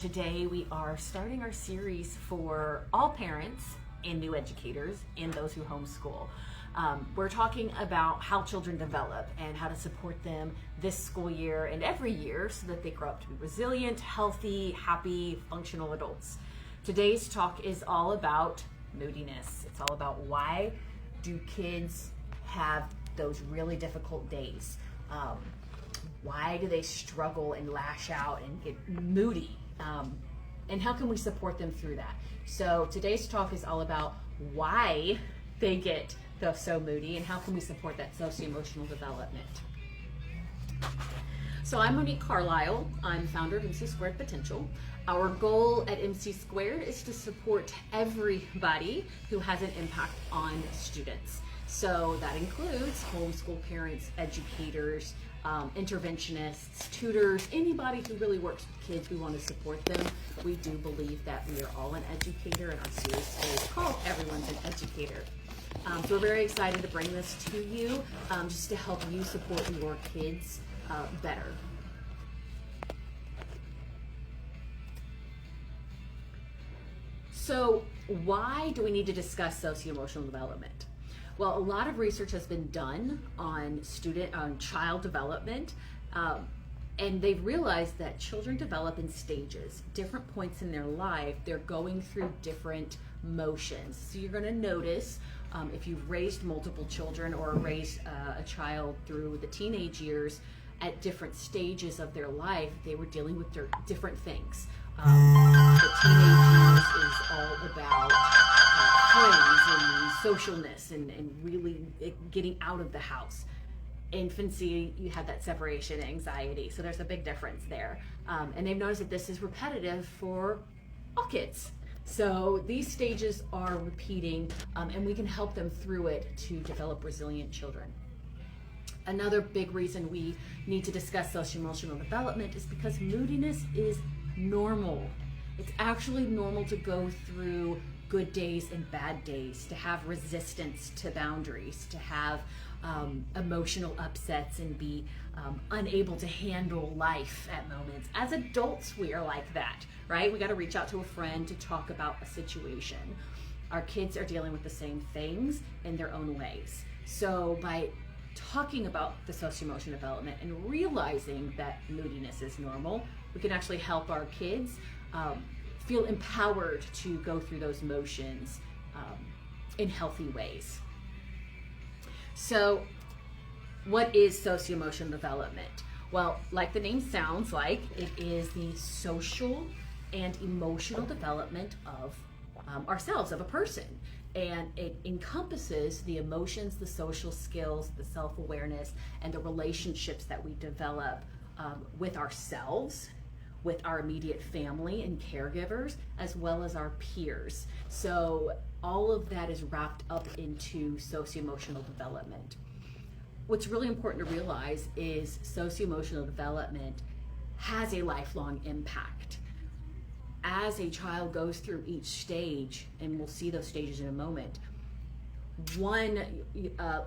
Today we are starting our series for all parents and new educators and those who homeschool. We're talking about how children develop and how to support them this school year and every year so that they grow up to be resilient, healthy, happy, functional adults. Today's talk is all about moodiness. It's all about why do kids have those really difficult days? Why do they struggle and lash out and get moody? And how can we support them through that? So today's talk is all about why they get so moody and how can we support that socio-emotional development. So I'm Monique Carlisle. I'm founder of MC Squared Potential. Our goal at MC Squared is to support everybody who has an impact on students. So that includes homeschool parents, educators, interventionists, tutors, anybody who really works with kids. We want to support them. We do believe that we are all an educator, and our series is called Everyone's an Educator. So we're very excited to bring this to you just to help you support your kids better. So why do we need to discuss socio-emotional development? Well, a lot of research has been done on child development, and they've realized that children develop in stages, different points in their life. They're going through different motions. So you're going to notice if you've raised multiple children or raised a child through the teenage years, at different stages of their life, they were dealing with different things. The teenage years is all about friends and socialness and really getting out of the house. Infancy, you have that separation anxiety, so there's a big difference there. And they've noticed that this is repetitive for all kids. So these stages are repeating, and we can help them through it to develop resilient children. Another big reason we need to discuss socio-emotional development is because moodiness is normal. It's actually normal to go through good days and bad days, to have resistance to boundaries, to have emotional upsets and be unable to handle life at moments. As adults, we are like that, right? We got to reach out to a friend to talk about a situation. Our kids are dealing with the same things in their own ways. So by talking about the socio-emotional development and realizing that moodiness is normal, we can actually help our kids feel empowered to go through those motions in healthy ways. So what is socio-emotional development? Well, like the name sounds like, it is the social and emotional development of ourselves, of a person. And it encompasses the emotions, the social skills, the self-awareness, and the relationships that we develop with ourselves, with our immediate family and caregivers, as well as our peers. So all of that is wrapped up into socio-emotional development. What's really important to realize is socio-emotional development has a lifelong impact. As a child goes through each stage, and we'll see those stages in a moment,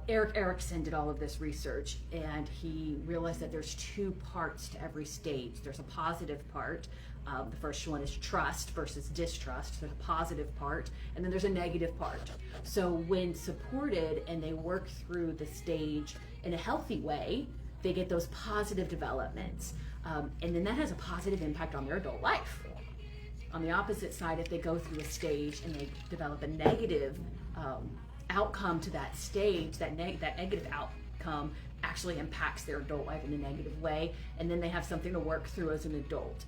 Erik Erikson did all of this research, and he realized that there's two parts to every stage. There's a positive part. The first one is trust versus distrust. There's a positive part, and then there's a negative part. So when supported and they work through the stage in a healthy way, they get those positive developments. And then that has a positive impact on their adult life. On the opposite side, if they go through a stage and they develop a negative outcome to that stage, that negative outcome actually impacts their adult life in a negative way, and then they have something to work through as an adult.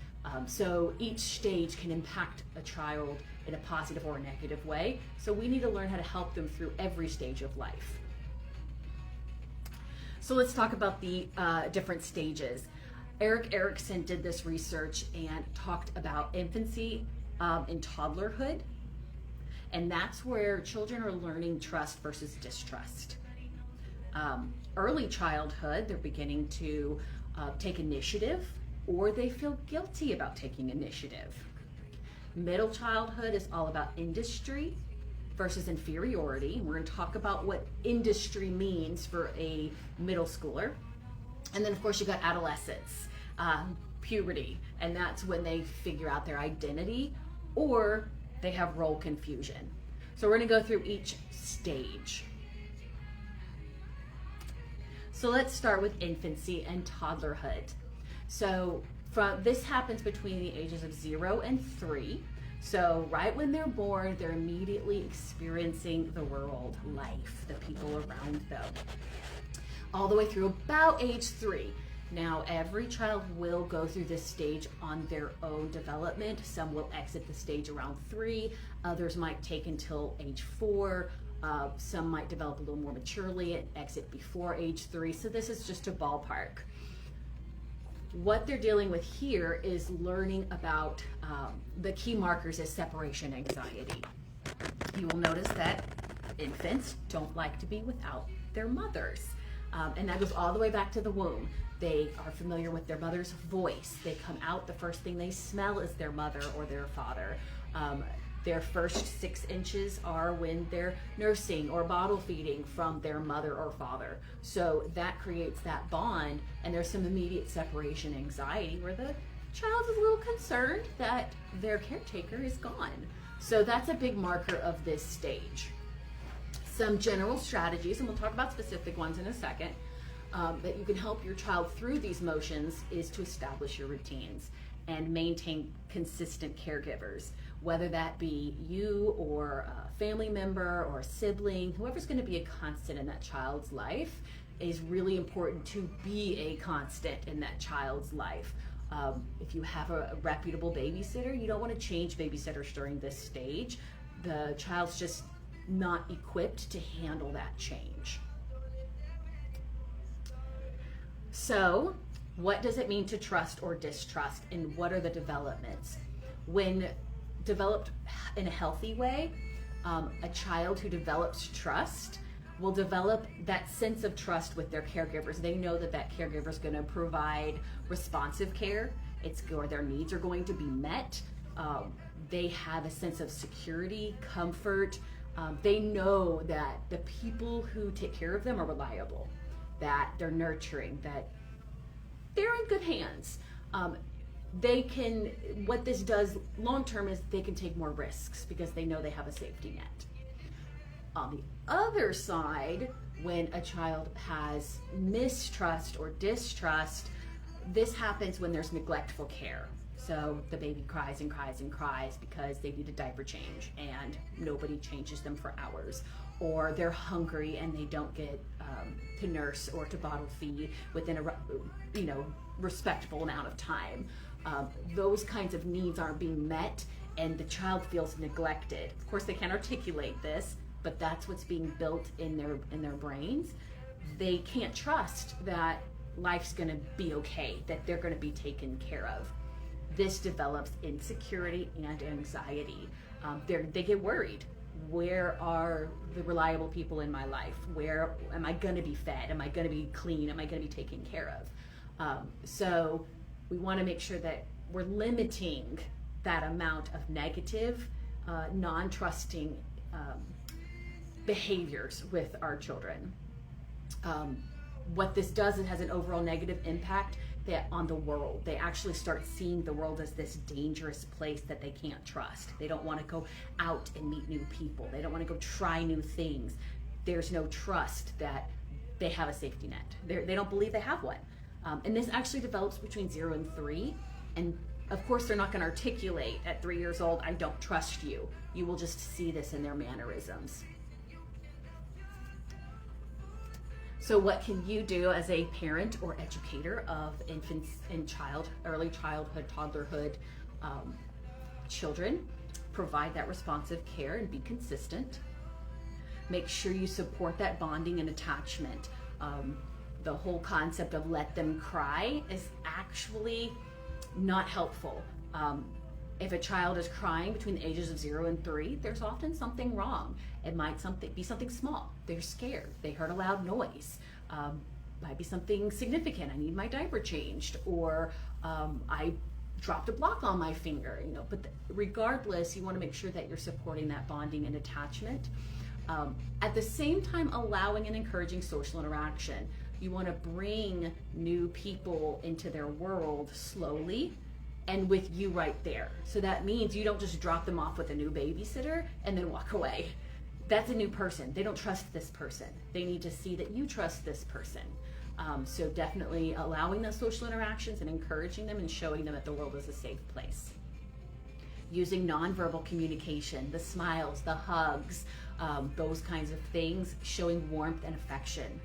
So each stage can impact a child in a positive or a negative way. So we need to learn how to help them through every stage of life. So let's talk about the different stages. Erik Erikson did this research and talked about infancy and toddlerhood. And that's where children are learning trust versus distrust. Early childhood, they're beginning to take initiative, or they feel guilty about taking initiative. Middle childhood is all about industry versus inferiority. We're going to talk about what industry means for a middle schooler. And then, of course, you've got adolescence. puberty, and that's when they figure out their identity or they have role confusion. So we're going to go through each stage. So let's start with infancy and toddlerhood. So this happens between the ages of 0 and 3. So right when they're born, they're immediately experiencing the world, life, the people around them, all the way through about age 3. Now, every child will go through this stage on their own development. Some will exit the stage around 3. Others might take until age 4. Some might develop a little more maturely and exit before age 3. So this is just a ballpark. What they're dealing with here is learning about the key markers is separation anxiety. You will notice that infants don't like to be without their mothers. And that goes all the way back to the womb. They are familiar with their mother's voice. They come out, the first thing they smell is their mother or their father. Their first 6 inches are when they're nursing or bottle feeding from their mother or father. So that creates that bond, and there's some immediate separation anxiety where the child is a little concerned that their caretaker is gone. So that's a big marker of this stage. Some general strategies, and we'll talk about specific ones in a second, that you can help your child through these motions is to establish your routines and maintain consistent caregivers, whether that be you or a family member or a sibling. Whoever's going to be a constant in that child's life is really important to be a constant in that child's life. If you have a reputable babysitter, you don't want to change babysitters during this stage. The child's just not equipped to handle that change. So, what does it mean to trust or distrust, and what are the developments? When developed in a healthy way, a child who develops trust will develop that sense of trust with their caregivers. They know that that caregiver is going to provide responsive care, or their needs are going to be met. They have a sense of security, comfort. They know that the people who take care of them are reliable, that they're nurturing, that they're in good hands. What this does long term is they can take more risks because they know they have a safety net. On the other side, when a child has mistrust or distrust, this happens when there's neglectful care. So the baby cries and cries and cries because they need a diaper change and nobody changes them for hours. Or they're hungry and they don't get to nurse or to bottle feed within a respectable amount of time. Those kinds of needs aren't being met and the child feels neglected. Of course, they can't articulate this, but that's what's being built in their brains. They can't trust that life's going to be okay, that they're going to be taken care of. This develops insecurity and anxiety. They get worried. Where are the reliable people in my life? Where am I going to be fed? Am I going to be clean? Am I going to be taken care of? So we want to make sure that we're limiting that amount of negative, non-trusting behaviors with our children. What this does, it has an overall negative impact on the world. They actually start seeing the world as this dangerous place that they can't trust. They don't want to go out and meet new people. They don't want to go try new things. There's no trust that they have a safety net. They don't believe they have one. And this actually develops between 0 and 3. And of course, they're not going to articulate at 3 years old, I don't trust you. You will just see this in their mannerisms. So what can you do as a parent or educator of infants and early childhood, toddlerhood children? Provide that responsive care and be consistent. Make sure you support that bonding and attachment. The whole concept of let them cry is actually not helpful. If a child is crying between the ages of 0 and 3, there's often something wrong. It might be something small. They're scared. They heard a loud noise. Might be something significant. I need my diaper changed, or I dropped a block on my finger. But regardless, you want to make sure that you're supporting that bonding and attachment. At the same time, allowing and encouraging social interaction. You want to bring new people into their world slowly and with you right there. So that means you don't just drop them off with a new babysitter and then walk away. That's a new person. They don't trust this person. They need to see that you trust this person. So definitely allowing those social interactions and encouraging them and showing them that the world is a safe place. Using nonverbal communication, the smiles, the hugs, those kinds of things, showing warmth and affection.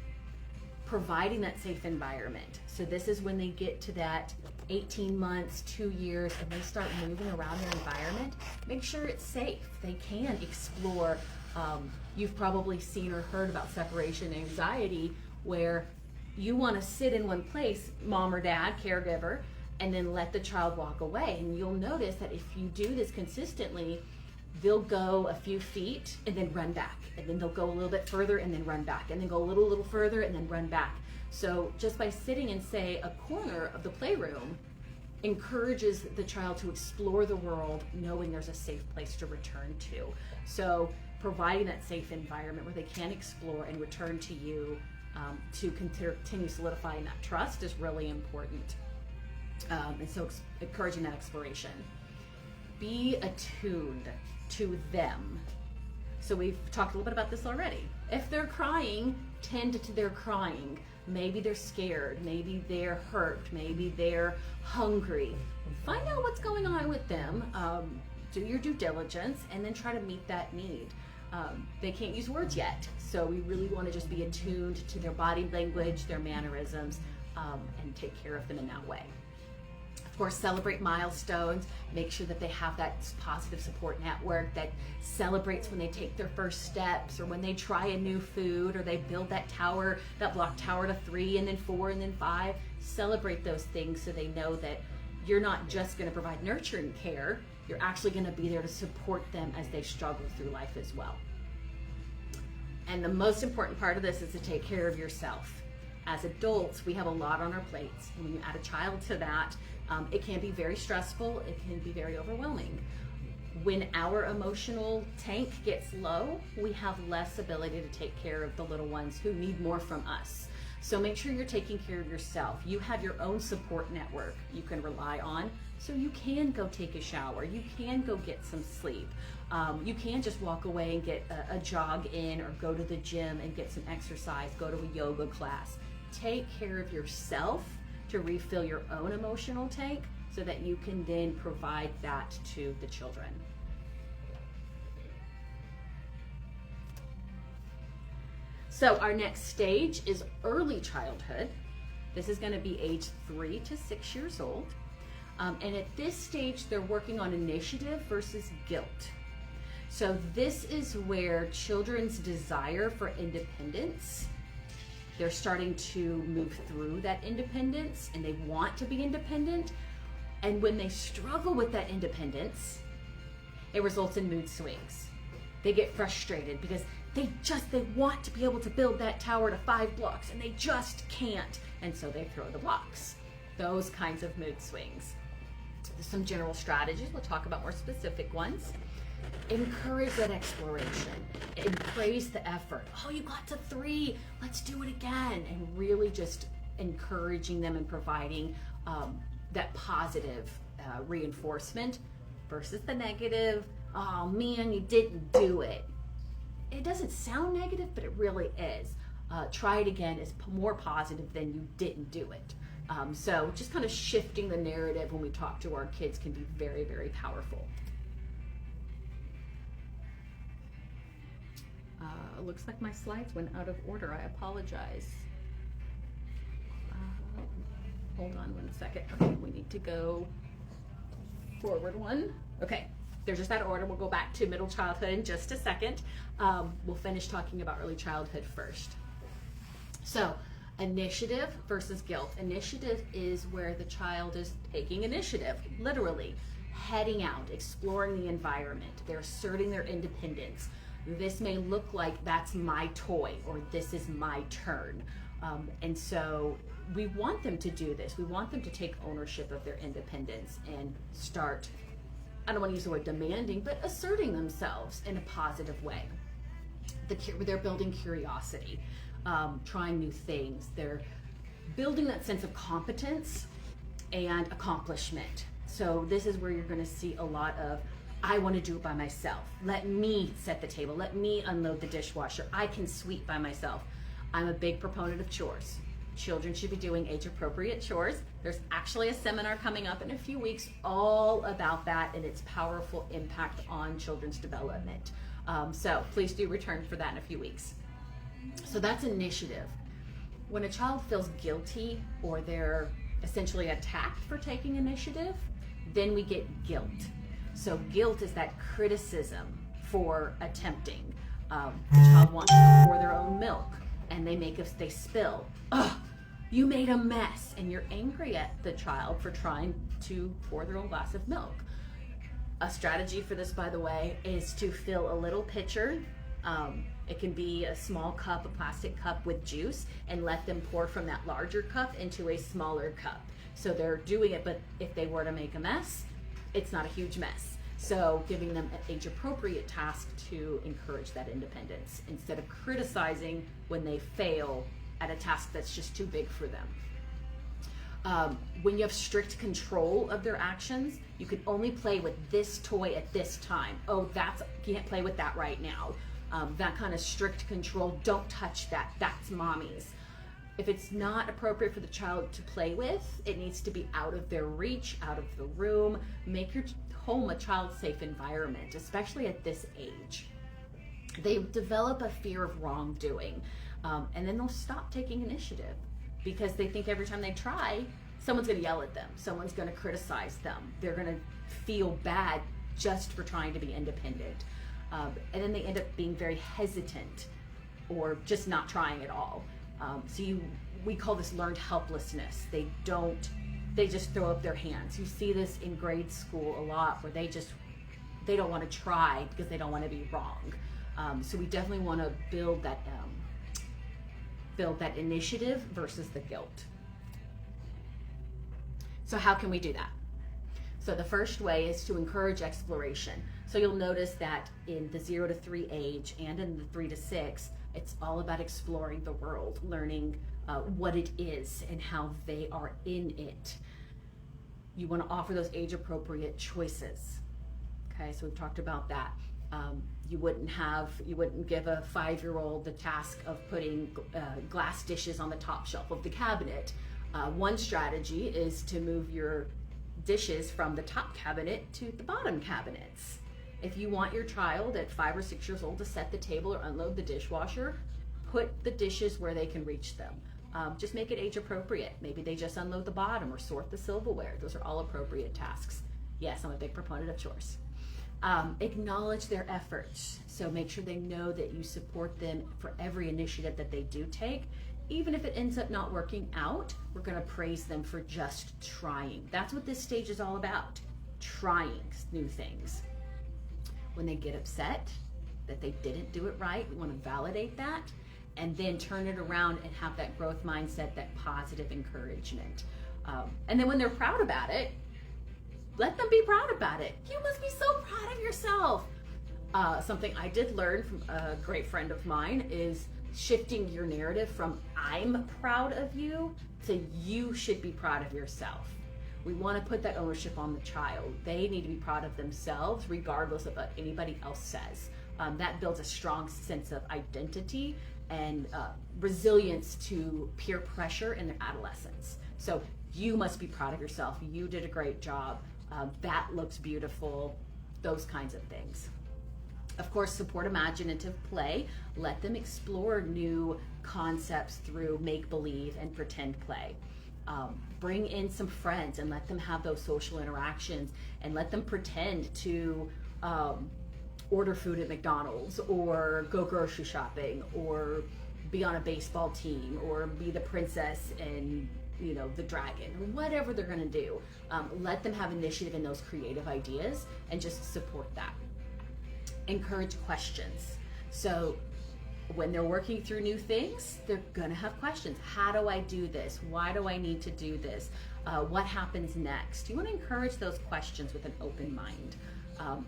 Providing that safe environment. So this is when they get to that 18 months, 2 years, and they start moving around their environment. Make sure it's safe. They can explore. You've probably seen or heard about separation anxiety, where you want to sit in one place, mom or dad, caregiver, and then let the child walk away. And you'll notice that if you do this consistently, they'll go a few feet and then run back. And then they'll go a little bit further and then run back. And then go a little further and then run back. So just by sitting in, say, a corner of the playroom, encourages the child to explore the world, knowing there's a safe place to return to. So providing that safe environment where they can explore and return to you, to continue solidifying that trust is really important. And so encouraging that exploration. Be attuned to them. So we've talked a little bit about this already. If they're crying, tend to their crying. Maybe they're scared, maybe they're hurt, maybe they're hungry. Find out what's going on with them. Do your due diligence and then try to meet that need. They can't use words yet, so we really want to just be attuned to their body language, their mannerisms, and take care of them in that way. Of course, celebrate milestones. Make sure that they have that positive support network that celebrates when they take their first steps, or when they try a new food, or they build that tower, that block tower to 3 and then 4 and then 5. Celebrate those things so they know that you're not just going to provide nurturing care, you're actually going to be there to support them as they struggle through life as well. And the most important part of this is to take care of yourself. As adults, we have a lot on our plates. When you add a child to that, it can be very stressful, it can be very overwhelming. When our emotional tank gets low, we have less ability to take care of the little ones who need more from us. So make sure you're taking care of yourself. You have your own support network you can rely on, so you can go take a shower, you can go get some sleep. You can just walk away and get a jog in, or go to the gym and get some exercise, go to a yoga class. Take care of yourself to refill your own emotional tank so that you can then provide that to the children. So our next stage is early childhood. This is going to be age 3 to 6 years old. And at this stage, they're working on initiative versus guilt. So this is where children's desire for independence, they're starting to move through that independence and they want to be independent. And when they struggle with that independence, it results in mood swings. They get frustrated because they want to be able to build that tower to 5 blocks and they just can't. And so they throw the blocks. Those kinds of mood swings. There's some general strategies. We'll talk about more specific ones. Encourage that exploration and praise the effort. Oh, you got to 3, let's do it again. And really just encouraging them and providing that positive reinforcement versus the negative. Oh man, you didn't do it. It doesn't sound negative, but it really is. Try it again is more positive than you didn't do it. So just kind of shifting the narrative when we talk to our kids can be very, very powerful. Looks like my slides went out of order. I apologize. Hold on 1 second. Okay, we need to go forward 1. Okay, they're just out of order. We'll go back to middle childhood in just a second. We'll finish talking about early childhood first. So, initiative versus guilt. Initiative is where the child is taking initiative, literally heading out, exploring the environment. They're asserting their independence. This may look like that's my toy, or this is my turn. And so we want them to do this. We want them to take ownership of their independence and start, I don't want to use the word demanding, but asserting themselves in a positive way. They're building curiosity. trying new things. They're building that sense of competence and accomplishment. So this is where you're going to see a lot of, I want to do it by myself. Let me set the table. Let me unload the dishwasher. I can sweep by myself. I'm a big proponent of chores. Children should be doing age-appropriate chores. There's actually a seminar coming up in a few weeks all about that and its powerful impact on children's development. So please do return for that in a few weeks. So that's initiative. When a child feels guilty or they're essentially attacked for taking initiative, then we get guilt. So guilt is that criticism for attempting. The child wants to pour their own milk and they spill. Ugh, you made a mess, and you're angry at the child for trying to pour their own glass of milk. A strategy for this, by the way, is to fill a little pitcher. It can be a small cup, a plastic cup with juice, and let them pour from that larger cup into a smaller cup. So they're doing it, but if they were to make a mess, it's not a huge mess. So giving them an age-appropriate task to encourage that independence instead of criticizing when they fail at a task that's just too big for them. When you have strict control of their actions, you can only play with this toy at this time. Oh, you can't play with that right now. That kind of strict control, don't touch that, that's mommy's. If it's not appropriate for the child to play with, it needs to be out of their reach, out of the room. Make your home a child-safe environment, especially at this age. They develop a fear of wrongdoing, and then they'll stop taking initiative because they think every time they try, someone's gonna yell at them, someone's gonna criticize them, they're gonna feel bad just for trying to be independent. And then they end up being very hesitant or just not trying at all. We call this learned helplessness. They just throw up their hands. You see this in grade school a lot where they don't want to try because they don't want to be wrong. So we definitely want to build that initiative versus the guilt. So how can we do that? So the first way is to encourage exploration. So you'll notice that in the 0 to 3 age and in the 3 to 6, it's all about exploring the world, learning what it is and how they are in it. You want to offer those age-appropriate choices. Okay, so we've talked about that. You wouldn't give a 5-year-old the task of putting glass dishes on the top shelf of the cabinet. One strategy is to move your dishes from the top cabinet to the bottom cabinets. If you want your child at 5 or 6 years old to set the table or unload the dishwasher, put the dishes where they can reach them. Just make it age appropriate. Maybe they just unload the bottom or sort the silverware. Those are all appropriate tasks. Yes, I'm a big proponent of chores. Acknowledge their efforts. So make sure they know that you support them for every initiative that they do take. Even if it ends up not working out, we're going to praise them for just trying. That's what this stage is all about, trying new things. When they get upset that they didn't do it right, we want to validate that and then turn it around and have that growth mindset, that positive encouragement. And then when they're proud about it, let them be proud about it. You must be so proud of yourself. Something I did learn from a great friend of mine is shifting your narrative from I'm proud of you to you should be proud of yourself. We want to put that ownership on the child. They need to be proud of themselves regardless of what anybody else says. That builds a strong sense of identity and resilience to peer pressure in their adolescence. So you must be proud of yourself. You did a great job. That looks beautiful. Those kinds of things. Of course, support imaginative play. Let them explore new concepts through make-believe and pretend play. Bring in some friends and let them have those social interactions and let them pretend to order food at McDonald's or go grocery shopping or be on a baseball team or be the princess and the dragon or whatever they're going to do. Let them have initiative in those creative ideas and just support that. Encourage questions. So when they're working through new things, they're gonna have questions. How do I do this? Why do I need to do this? What happens next? You want to encourage those questions with an open mind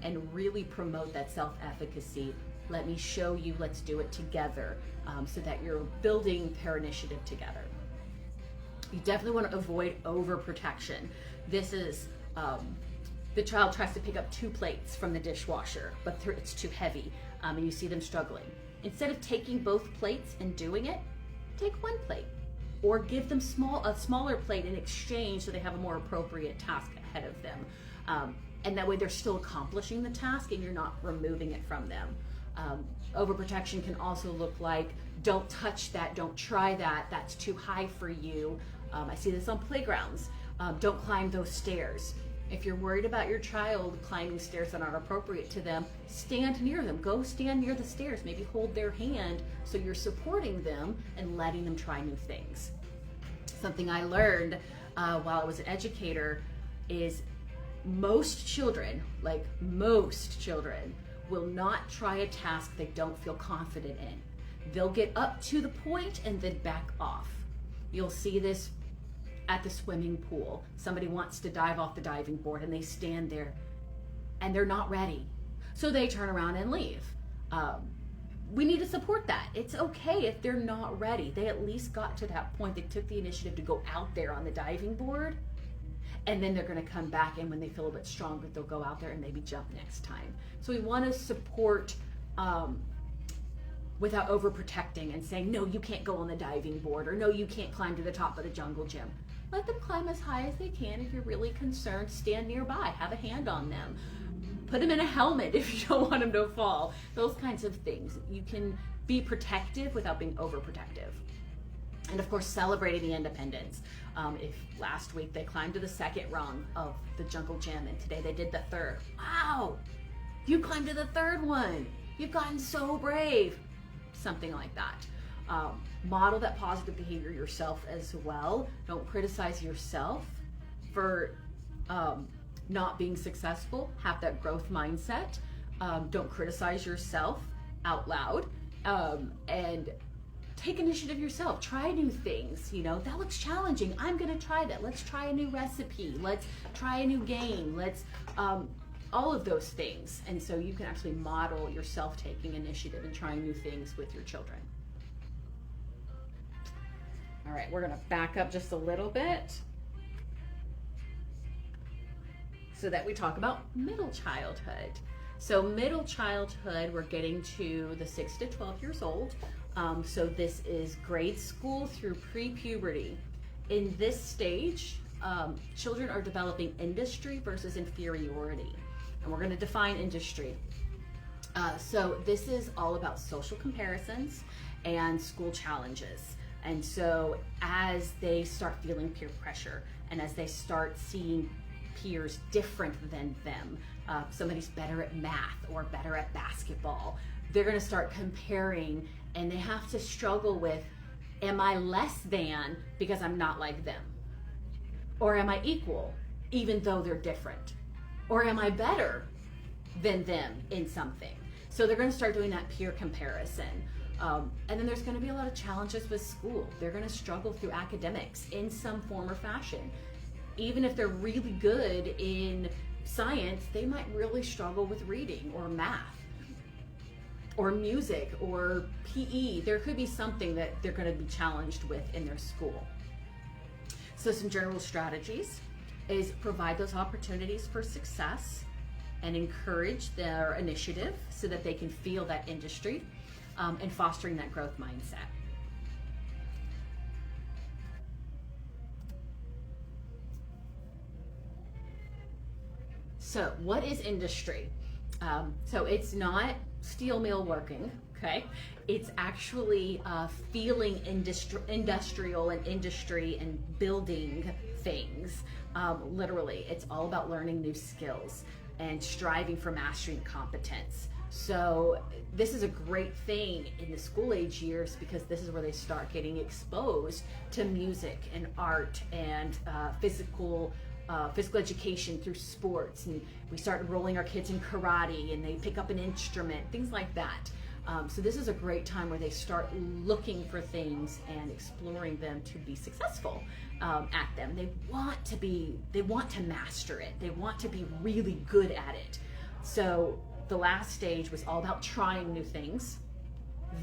and really promote that self-efficacy let me show you, let's do it together, so that you're building their initiative together. You definitely want to avoid overprotection. This is, the child tries to pick up 2 plates from the dishwasher, but it's too heavy, and you see them struggling. Instead of taking both plates and doing it, take 1 plate, or give them a smaller plate in exchange so they have a more appropriate task ahead of them. And that way they're still accomplishing the task and you're not removing it from them. Overprotection can also look like, don't touch that, don't try that, that's too high for you. I see this on playgrounds. Don't climb those stairs. If you're worried about your child climbing stairs that aren't appropriate to them, stand near them. Go stand near the stairs. Maybe hold their hand so you're supporting them and letting them try new things. Something I learned while I was an educator is most children, will not try a task they don't feel confident in. They'll get up to the point and then back off. You'll see this at the swimming pool. Somebody wants to dive off the diving board and they stand there and they're not ready. So they turn around and leave. We need to support that. It's okay if they're not ready. They at least got to that point. They took the initiative to go out there on the diving board, and then they're going to come back, and when they feel a bit stronger, they'll go out there and maybe jump next time. So we want to support without overprotecting and saying, no, you can't go on the diving board, or no, you can't climb to the top of the jungle gym. Let them climb as high as they can. If you're really concerned, stand nearby, have a hand on them. Put them in a helmet if you don't want them to fall. Those kinds of things. You can be protective without being overprotective. And of course, celebrating the independence. If last week they climbed to the 2nd rung of the jungle gym and today they did the 3rd. Wow, you climbed to the 3rd one. You've gotten so brave. Something like that. Model that positive behavior yourself as well. Don't criticize yourself for not being successful. Have that growth mindset. Don't criticize yourself out loud, and take initiative yourself. Try new things. That looks challenging. I'm gonna try that. Let's try a new recipe. Let's try a new game. Let's all of those things. And so you can actually model yourself taking initiative and trying new things with your children. All right, we're gonna back up just a little bit so that we talk about middle childhood. So middle childhood, we're getting to the 6 to 12 years old. So this is grade school through pre-puberty. In this stage, children are developing industry versus inferiority. And we're going to define industry. So this is all about social comparisons and school challenges. And so as they start feeling peer pressure and as they start seeing peers different than them, somebody's better at math or better at basketball, they're going to start comparing, and they have to struggle with, am I less than because I'm not like them? Or am I equal even though they're different? Or am I better than them in something? So they're going to start doing that peer comparison. And then there's going to be a lot of challenges with school. They're going to struggle through academics in some form or fashion. Even if they're really good in science, they might really struggle with reading or math or music or PE. There could be something that they're going to be challenged with in their school. So some general strategies is provide those opportunities for success and encourage their initiative so that they can feel that industry, and fostering that growth mindset. So what is industry? So it's not steel mill working, okay? It's actually feeling industrial and industry and building things. Literally, it's all about learning new skills and striving for mastery and competence. So this is a great thing in the school age years because this is where they start getting exposed to music and art and physical education through sports, and we start enrolling our kids in karate and they pick up an instrument, things like that. So this is a great time where they start looking for things and exploring them to be successful at them. They want to master it. They want to be really good at it. So the last stage was all about trying new things.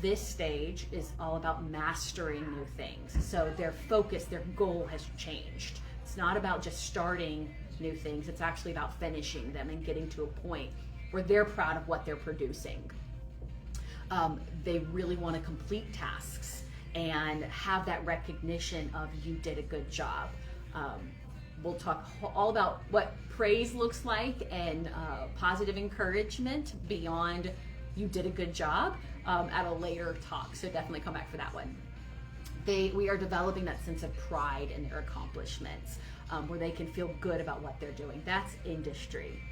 This stage is all about mastering new things. So their focus, their goal has changed. It's not about just starting new things. It's actually about finishing them and getting to a point where they're proud of what they're producing. They really want to complete tasks and have that recognition of you did a good job. We'll talk all about what praise looks like and positive encouragement beyond you did a good job at a later talk. So definitely come back for that one. We are developing that sense of pride in their accomplishments, where they can feel good about what they're doing. That's industry.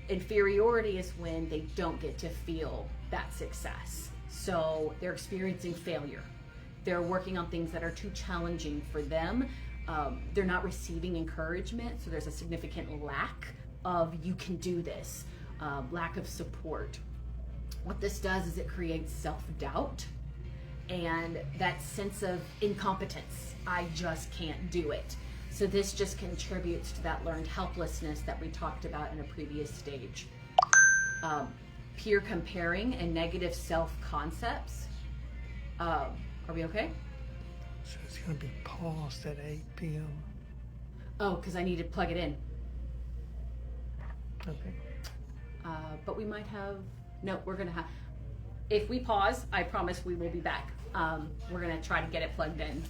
Inferiority is when they don't get to feel that success. So they're experiencing failure. They're working on things that are too challenging for them. They're not receiving encouragement, so there's a significant lack of you can do this, lack of support. What this does is it creates self-doubt and that sense of incompetence. I just can't do it. So this just contributes to that learned helplessness that we talked about in a previous stage. Peer comparing and negative self-concepts. Are we okay? So it's going to be paused at 8 p.m. Oh, because I need to plug it in. Okay. But we might have, no, we're going to have, if we pause, I promise we will be back. We're going to try to get it plugged in.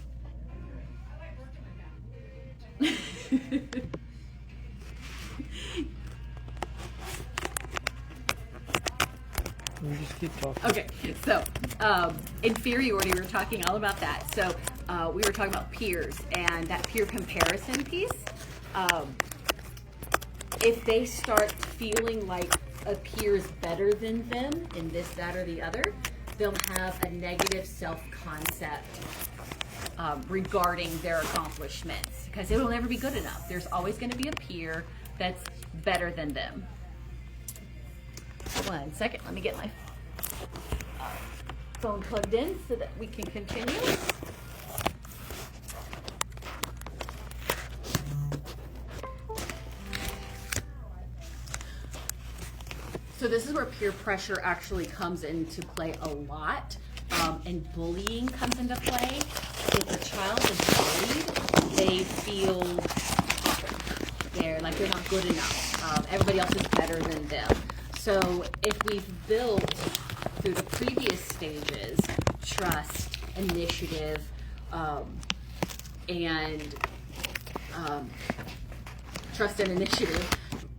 You just keep talking. Okay, so inferiority, we were talking all about that. So we were talking about peers and that peer comparison piece. If they start feeling like a peer is better than them in this, that, or the other, they'll have a negative self-concept regarding their accomplishments, because it will never be good enough. There's always going to be a peer that's better than them. 1 second, let me get my phone plugged in so that we can continue. So this is where peer pressure actually comes into play a lot, and bullying comes into play. If a child is bullied, they feel they're not good enough. Everybody else is better than them. So if we've built through the previous stages trust, initiative,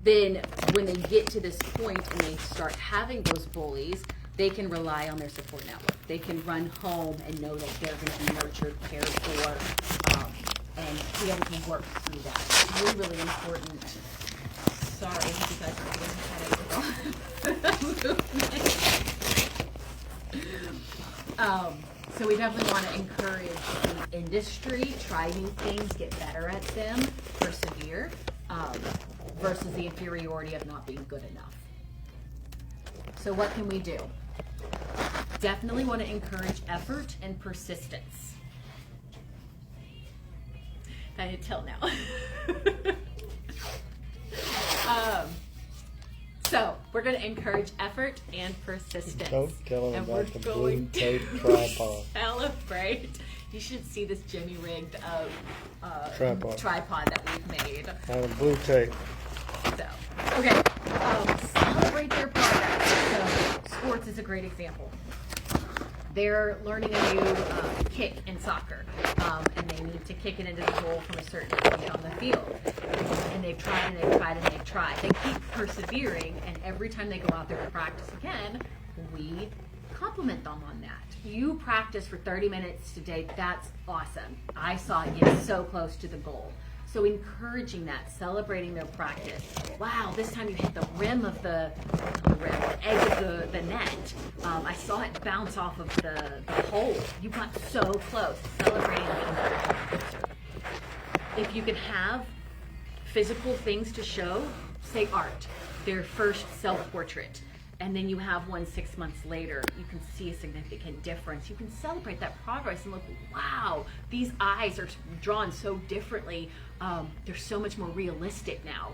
then when they get to this point and they start having those bullies, they can rely on their support network. They can run home and know that they're going to be nurtured, cared for, and be able to work through that. It's really, really important. Sorry, you guys are getting headaches. So we definitely want to encourage the industry, try new things, get better at them, persevere, versus the inferiority of not being good enough. So what can we do? Definitely want to encourage effort and persistence. I can tell now. So we're going to encourage effort and persistence. Don't tell them and about the blue tape tripod. Celebrate. You should see this Jimmy rigged tripod that we've made. On a blue tape. So, okay. Celebrate their progress. So sports is a great example. They're learning a new kick in soccer, and they need to kick it into the goal from a certain point on the field. And they've tried and they've tried and they've tried. They keep persevering, and every time they go out there to practice again, we compliment them on that. You practiced for 30 minutes today. That's awesome. I saw it get so close to the goal. So encouraging that, celebrating their practice. Wow, this time you hit the rim of the edge of the net. I saw it bounce off of the hole. You got so close. Celebrating that. If you could have physical things to show, say art, their first self-portrait, and then you have one 6 months later, you can see a significant difference. You can celebrate that progress and look, wow, these eyes are drawn so differently. They're so much more realistic now.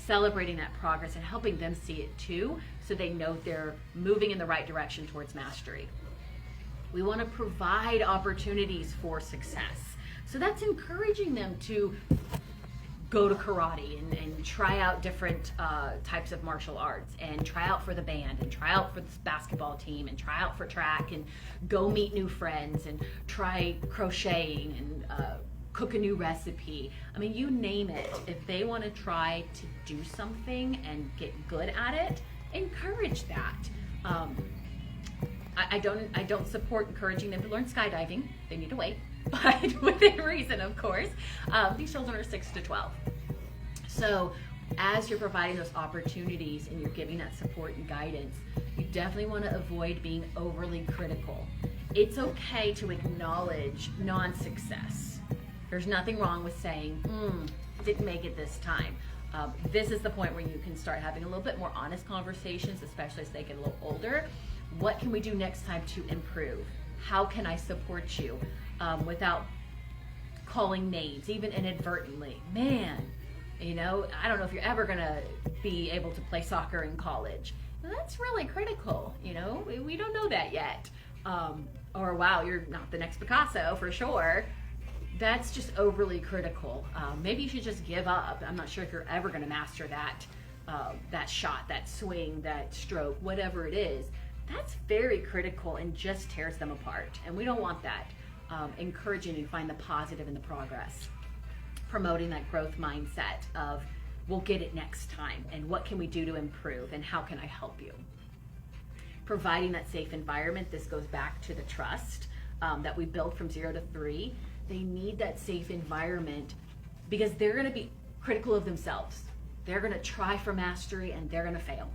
celebrating that progress and helping them see it too, so they know they're moving in the right direction towards mastery. We want to provide opportunities for success. So that's encouraging them to go to karate and try out different types of martial arts, and try out for the band, and try out for this basketball team, and try out for track, and go meet new friends, and try crocheting, and cook a new recipe. I mean, you name it. If they want to try to do something and get good at it, encourage that. I don't support encouraging them to learn skydiving. They need to wait, but within reason, of course. These children are 6 to 12. So as you're providing those opportunities and you're giving that support and guidance, you definitely want to avoid being overly critical. It's okay to acknowledge non-success. There's nothing wrong with saying, didn't make it this time. This is the point where you can start having a little bit more honest conversations, especially as they get a little older. What can we do next time to improve? How can I support you without calling names, even inadvertently? Man, you know, I don't know if you're ever gonna be able to play soccer in college. That's really critical, you know, we don't know that yet. Or wow, you're not the next Picasso for sure. That's just overly critical. Maybe you should just give up. I'm not sure if you're ever gonna master that shot, that swing, that stroke, whatever it is. That's very critical and just tears them apart. And we don't want that. Encouraging you to find the positive in the progress. Promoting that growth mindset of, we'll get it next time, and what can we do to improve, and how can I help you? Providing that safe environment. This goes back to the trust that we build from 0 to 3. They need that safe environment because they're going to be critical of themselves. They're going to try for mastery and they're going to fail.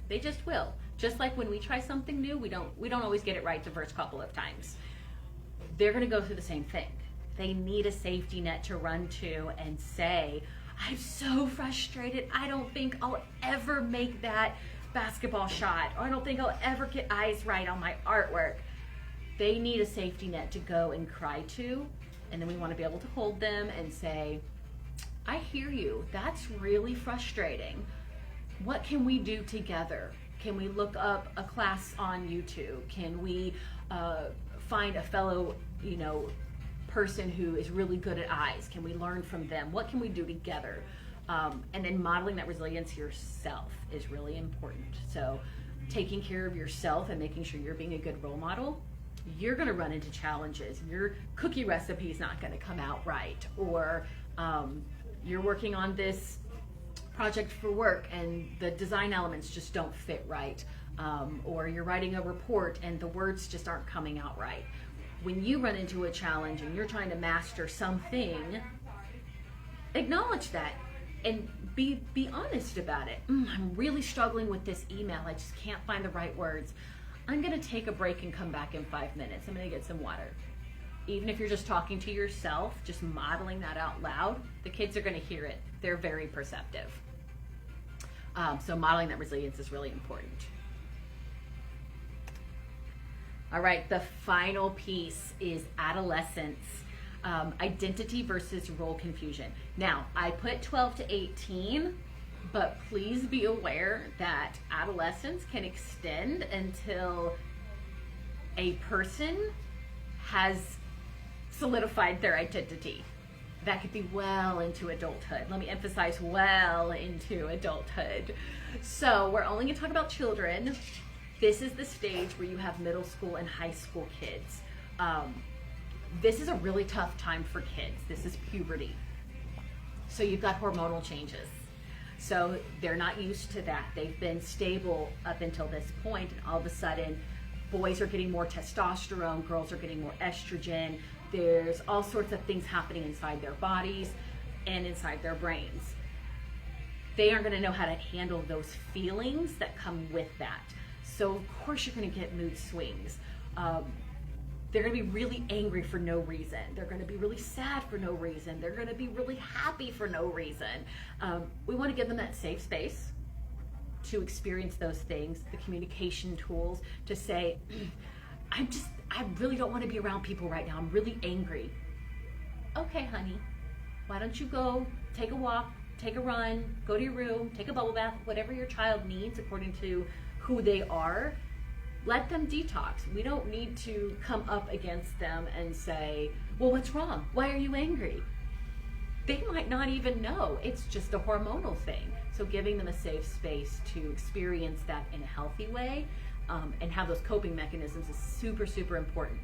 They just will. Just like when we try something new, we don't always get it right the first couple of times. They're going to go through the same thing. They need a safety net to run to and say, I'm so frustrated. I don't think I'll ever make that basketball shot, or I don't think I'll ever get eyes right on my artwork. They need a safety net to go and cry to, and then we want to be able to hold them and say, I hear you. That's really frustrating. What can we do together? Can we look up a class on YouTube? Can we find a fellow, person who is really good at eyes? Can we learn from them? What can we do together? And then modeling that resilience yourself is really important. So taking care of yourself and making sure you're being a good role model. You're going to run into challenges. Your cookie recipe is not going to come out right, or you're working on this project for work and the design elements just don't fit right, or you're writing a report and the words just aren't coming out right. When you run into a challenge and you're trying to master something, acknowledge that and be honest about it. I'm really struggling with this email. I just can't find the right words. I'm going to take a break and come back in 5 minutes. I'm going to get some water. Even if you're just talking to yourself, just modeling that out loud, the kids are going to hear it. They're very perceptive. So modeling that resilience is really important. All right, the final piece is adolescence, identity versus role confusion. Now, I put 12 to 18, but please be aware that adolescence can extend until a person has solidified their identity. That could be well into adulthood. Let me emphasize, well into adulthood. So we're only going to talk about children. This is the stage where you have middle school and high school kids. This is a really tough time for kids. This is puberty. So you've got hormonal changes. So they're not used to that. They've been stable up until this point, and all of a sudden, boys are getting more testosterone, girls are getting more estrogen. There's all sorts of things happening inside their bodies and inside their brains. They aren't going to know how to handle those feelings that come with that. So of course you're going to get mood swings. They're going to be really angry for no reason. They're going to be really sad for no reason. They're going to be really happy for no reason. We want to give them that safe space to experience those things, the communication tools to say, I really don't want to be around people right now. I'm really angry. Okay, honey, why don't you go take a walk, take a run, go to your room, take a bubble bath, whatever your child needs according to who they are. Let them detox. We don't need to come up against them and say, well, what's wrong? Why are you angry? They might not even know. It's just a hormonal thing. So giving them a safe space to experience that in a healthy way and have those coping mechanisms is super, super important.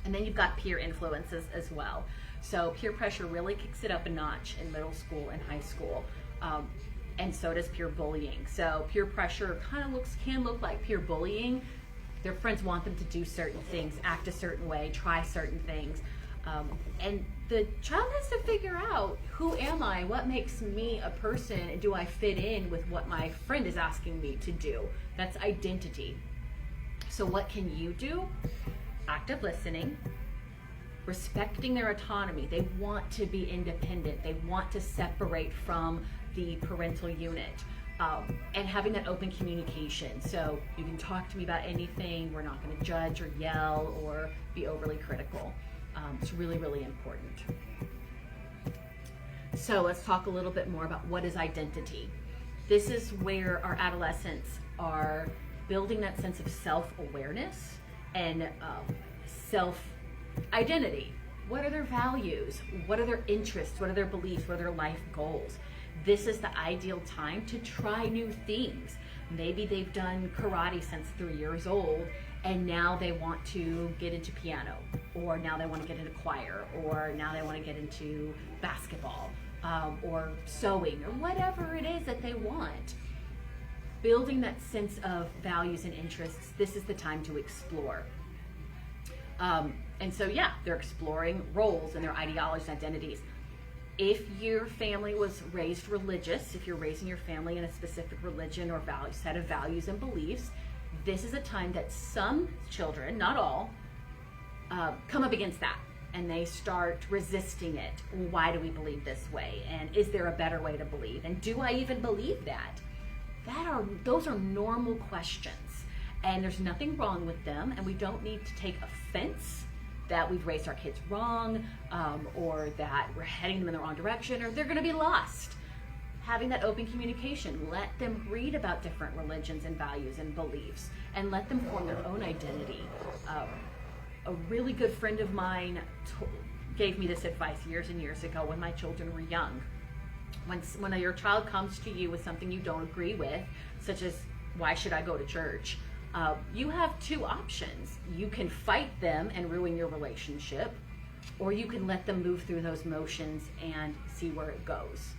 And then you've got peer influences as well. So peer pressure really kicks it up a notch in middle school and high school. And so does peer bullying. So peer pressure can look like peer bullying. Their friends want them to do certain things, act a certain way, try certain things. And the child has to figure out, who am I? What makes me a person? And do I fit in with what my friend is asking me to do? That's identity. So what can you do? Active listening, respecting their autonomy. They want to be independent. They want to separate from the parental unit, and having that open communication. So you can talk to me about anything. We're not going to judge or yell or be overly critical. It's really, really important. So let's talk a little bit more about what is identity. This is where our adolescents are building that sense of self-awareness and self-identity. What are their values? What are their interests? What are their beliefs? What are their life goals? This is the ideal time to try new things. Maybe they've done karate since 3 years old, and now they want to get into piano, or now they want to get into choir, or now they want to get into basketball, or sewing, or whatever it is that they want. Building that sense of values and interests, this is the time to explore. And so, yeah, they're exploring roles and their ideologies and identities. If your family was raised religious, if you're raising your family in a specific religion or set of values and beliefs, this is a time that some children, not all, come up against that and they start resisting it. Why do we believe this way? And is there a better way to believe? And do I even believe that? Those are normal questions, and there's nothing wrong with them, and we don't need to take offense that we've raised our kids wrong, or that we're heading them in the wrong direction, or they're going to be lost. Having that open communication, let them read about different religions and values and beliefs, and let them form their own identity. A really good friend of mine gave me this advice years and years ago when my children were young. When your child comes to you with something you don't agree with, such as, why should I go to church? You have two options. You can fight them and ruin your relationship, or you can let them move through those motions and see where it goes.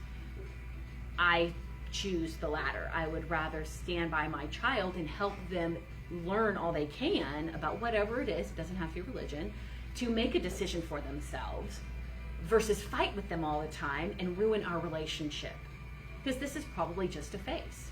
I choose the latter. I would rather stand by my child and help them learn all they can about whatever it is, it doesn't have to be religion, to make a decision for themselves, versus fight with them all the time and ruin our relationship. Because this is probably just a phase.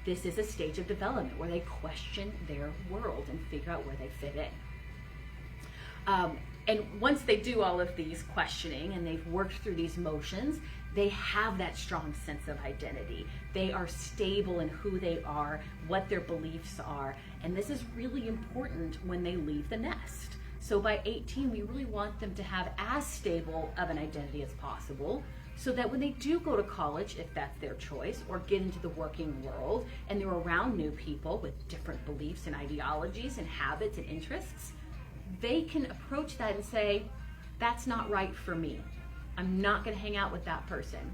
This is a stage of development where they question their world and figure out where they fit in. And once they do all of these questioning and they've worked through these motions, they have that strong sense of identity. They are stable in who they are, what their beliefs are, and this is really important when they leave the nest. So by 18, we really want them to have as stable of an identity as possible, so that when they do go to college, if that's their choice, or get into the working world and they're around new people with different beliefs and ideologies and habits and interests, they can approach that and say, that's not right for me. I'm not going to hang out with that person.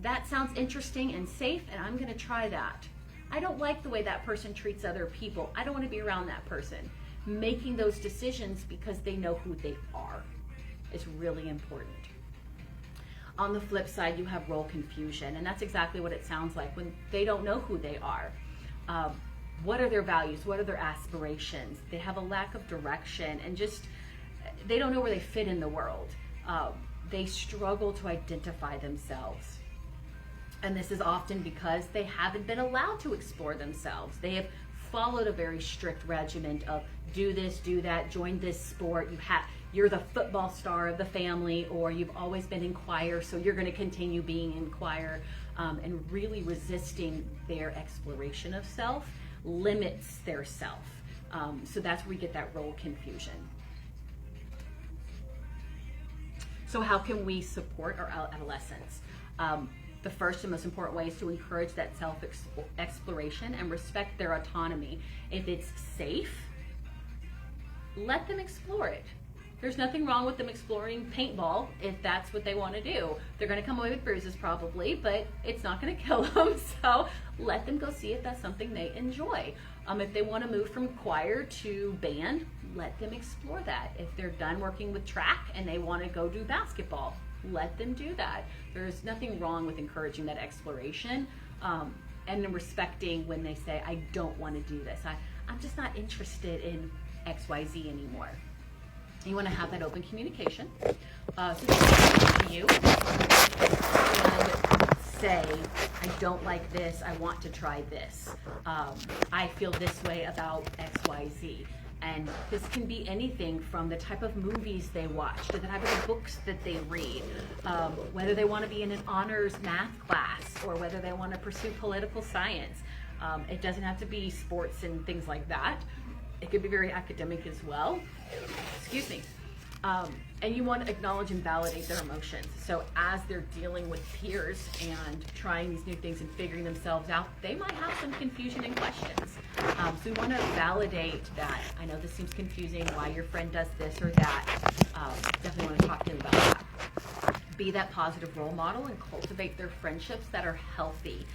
That sounds interesting and safe, and I'm going to try that. I don't like the way that person treats other people. I don't want to be around that person. Making those decisions because they know who they are is really important. On the flip side, you have role confusion, and that's exactly what it sounds like when they don't know who they are. What are their values? What are their aspirations? They have a lack of direction, and just they don't know where they fit in the world. They struggle to identify themselves. And this is often because they haven't been allowed to explore themselves. They have followed a very strict regimen of do this, do that, join this sport. You're the football star of the family, or you've always been in choir, so you're going to continue being in choir. And really resisting their exploration of self limits their self. So that's where we get that role confusion. So how can we support our adolescents? The first and most important way is to encourage that self-exploration and respect their autonomy. If it's safe, let them explore it. There's nothing wrong with them exploring paintball if that's what they want to do. They're going to come away with bruises probably, but it's not going to kill them. So let them go see if that's something they enjoy. If they want to move from choir to band, let them explore that. If they're done working with track and they want to go do basketball, let them do that. There's nothing wrong with encouraging that exploration, and respecting when they say, I don't want to do this. I'm just not interested in XYZ anymore. You want to have that open communication. So just to you and say, I don't like this, I want to try this. I feel this way about XYZ. And this can be anything from the type of movies they watch to the type of books that they read, whether they want to be in an honors math class or whether they want to pursue political science. It doesn't have to be sports and things like that. It could be very academic as well. Excuse me. And you want to acknowledge and validate their emotions. So as they're dealing with peers and trying these new things and figuring themselves out, they might have some confusion and questions. So we want to validate that. I know this seems confusing, why your friend does this or that. Definitely want to talk to them about that. Be that positive role model and cultivate their friendships that are healthy.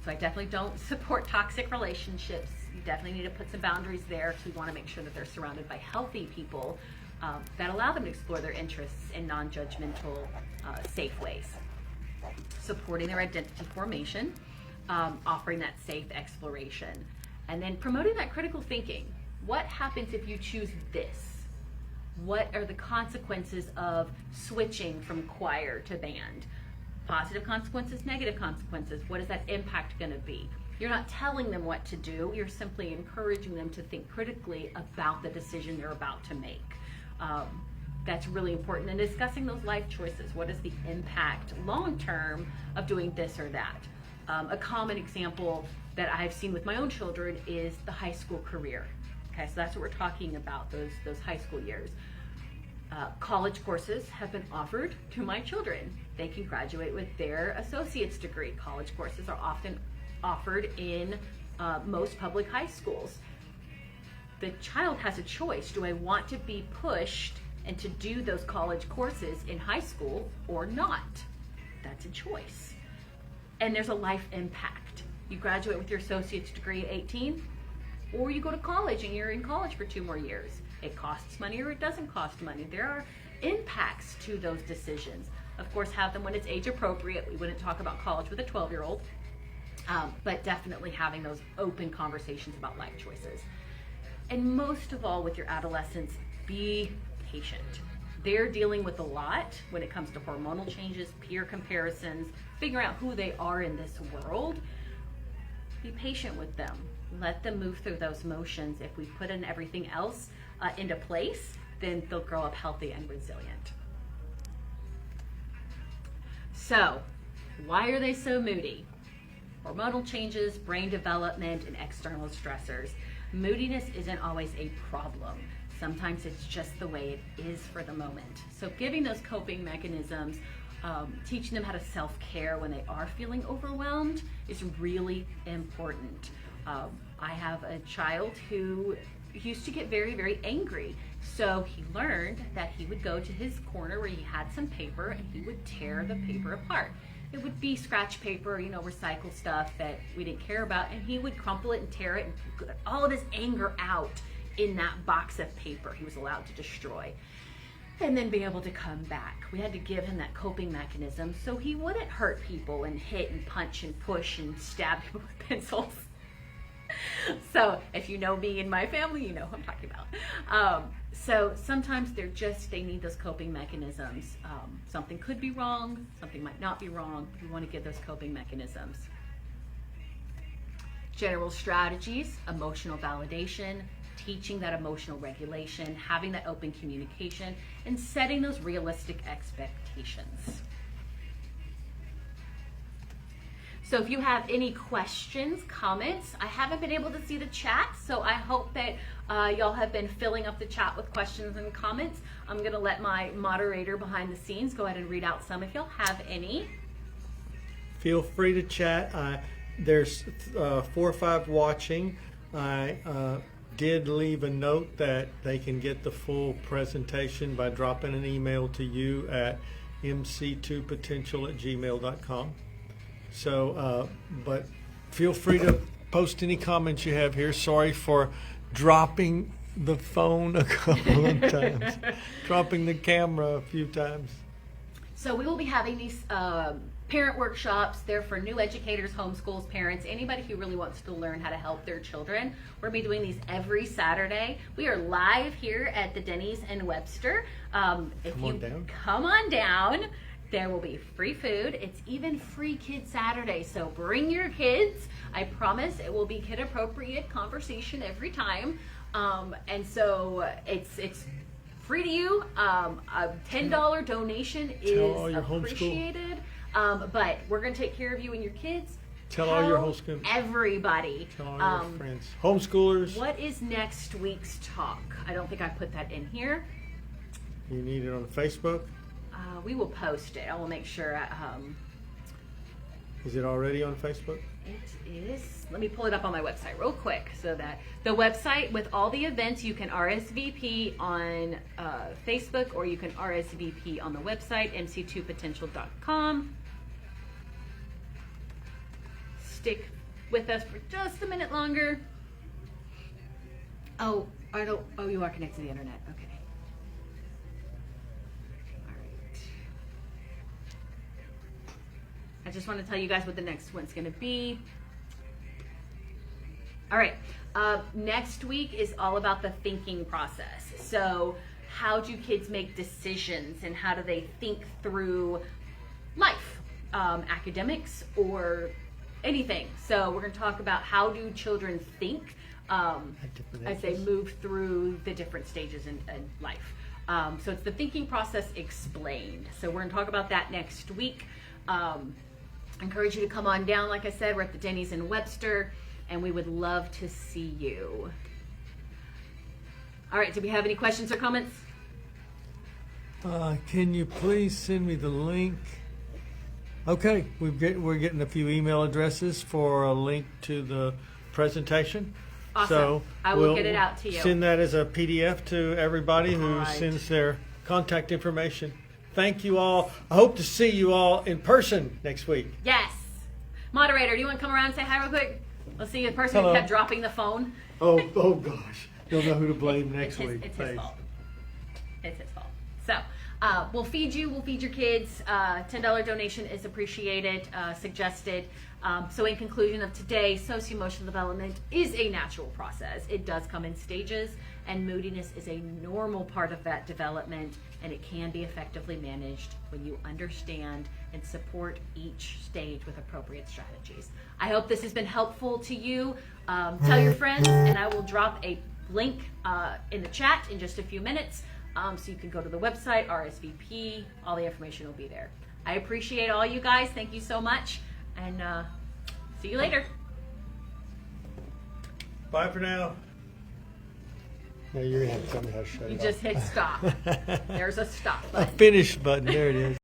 So I definitely don't support toxic relationships. You definitely need to put some boundaries there. So we want to make sure that they're surrounded by healthy people that allow them to explore their interests in non-judgmental, safe ways. Supporting their identity formation, offering that safe exploration, and then promoting that critical thinking. What happens if you choose this? What are the consequences of switching from choir to band? Positive consequences, negative consequences. What is that impact going to be? You're not telling them what to do. You're simply encouraging them to think critically about the decision they're about to make. That's really important. And discussing those life choices. What is the impact long term of doing this or that? A common example that I've seen with my own children is the high school career. Okay, so that's what we're talking about, those high school years. College courses have been offered to my children. They can graduate with their associate's degree. College courses are often offered in most public high schools. The child has a choice. Do I want to be pushed and to do those college courses in high school or not? That's a choice. And there's a life impact. You graduate with your associate's degree at 18, or you go to college and you're in college for 2 more years. It costs money or it doesn't cost money. There are impacts to those decisions. Of course, have them when it's age appropriate. We wouldn't talk about college with a 12-year-old, but definitely having those open conversations about life choices. And most of all, with your adolescents, be patient. They're dealing with a lot when it comes to hormonal changes, peer comparisons, figuring out who they are in this world. Be patient with them. Let them move through those motions. If we put in everything else into place, then they'll grow up healthy and resilient. So, why are they so moody? Hormonal changes, brain development, and external stressors. Moodiness isn't always a problem. Sometimes it's just the way it is for the moment. So giving those coping mechanisms, teaching them how to self-care when they are feeling overwhelmed is really important. I have a child who used to get very, very angry. So he learned that he would go to his corner where he had some paper and he would tear the paper apart. It would be scratch paper, recycled stuff that we didn't care about, and he would crumple it and tear it and put all of his anger out in that box of paper he was allowed to destroy, and then be able to come back. We had to give him that coping mechanism so he wouldn't hurt people and hit and punch and push and stab people with pencils. So if you know me and my family, you know who I'm talking about. So sometimes they need those coping mechanisms. Something could be wrong, something might not be wrong. We want to give those coping mechanisms. General strategies, emotional validation, teaching that emotional regulation, having that open communication, and setting those realistic expectations. So if you have any questions, comments, I haven't been able to see the chat, so I hope that y'all have been filling up the chat with questions and comments. I'm going to let my moderator behind the scenes go ahead and read out some if y'all have any. feel free to chat. There's 4 or 5 watching. I did leave a note that they can get the full presentation by dropping an email to you at mc2potential@gmail.com. So, but feel free to post any comments you have here. Sorry for dropping the phone a couple of times, dropping the camera a few times. So we will be having these parent workshops. They're for new educators, homeschools, parents, anybody who really wants to learn how to help their children. We're going to be doing these every Saturday. We are live here at the Denny's in Webster. If you come on down, there will be free food. It's even free Kid Saturday, so bring your kids. I promise it will be kid appropriate conversation every time. And so it's free to you. A $10 donation is appreciated. But we're going to take care of you and your kids. Tell all your homeschoolers. Everybody. Tell all your friends. Homeschoolers. What is next week's talk? I don't think I put that in here. You need it on Facebook? We will post it. I will make sure. Is it already on Facebook? It is. Let me pull it up on my website real quick so that the website with all the events, you can RSVP on Facebook, or you can RSVP on the website, mc2potential.com. Stick with us for just a minute longer. Oh, you are connected to the internet. Okay. I just want to tell you guys what the next one's going to be. All right. Next week is all about the thinking process. So how do kids make decisions, and how do they think through life, academics or anything? So we're going to talk about how do children think as they move through the different stages in life. So it's the thinking process explained. So we're going to talk about that next week. I encourage you to come on down. Like I said, we're at the Denny's in Webster, and we would love to see you. All right, do we have any questions or comments? Can you please send me the link? Okay, we're getting a few email addresses for a link to the presentation. Awesome. So I will get it out to you. Send that as a PDF to everybody who sends their contact information. Thank you all. I hope to see you all in person next week. Yes. Moderator, do you want to come around and say hi real quick? Let's see the person who kept dropping the phone. Oh gosh. Don't know who to blame next week. It's his fault. It's his fault. So we'll feed you. We'll feed your kids. $10 donation is appreciated, suggested. So in conclusion of today, socio-emotional development is a natural process. It does come in stages, and moodiness is a normal part of that development, and it can be effectively managed when you understand and support each stage with appropriate strategies. I hope this has been helpful to you. Tell your friends, and I will drop a link in the chat in just a few minutes, so you can go to the website, RSVP, all the information will be there. I appreciate all you guys. Thank you so much, and see you later. Bye for now. Now you're going to have to tell me how to shut it off. You just hit stop. There's a stop button. A finish button. There it is.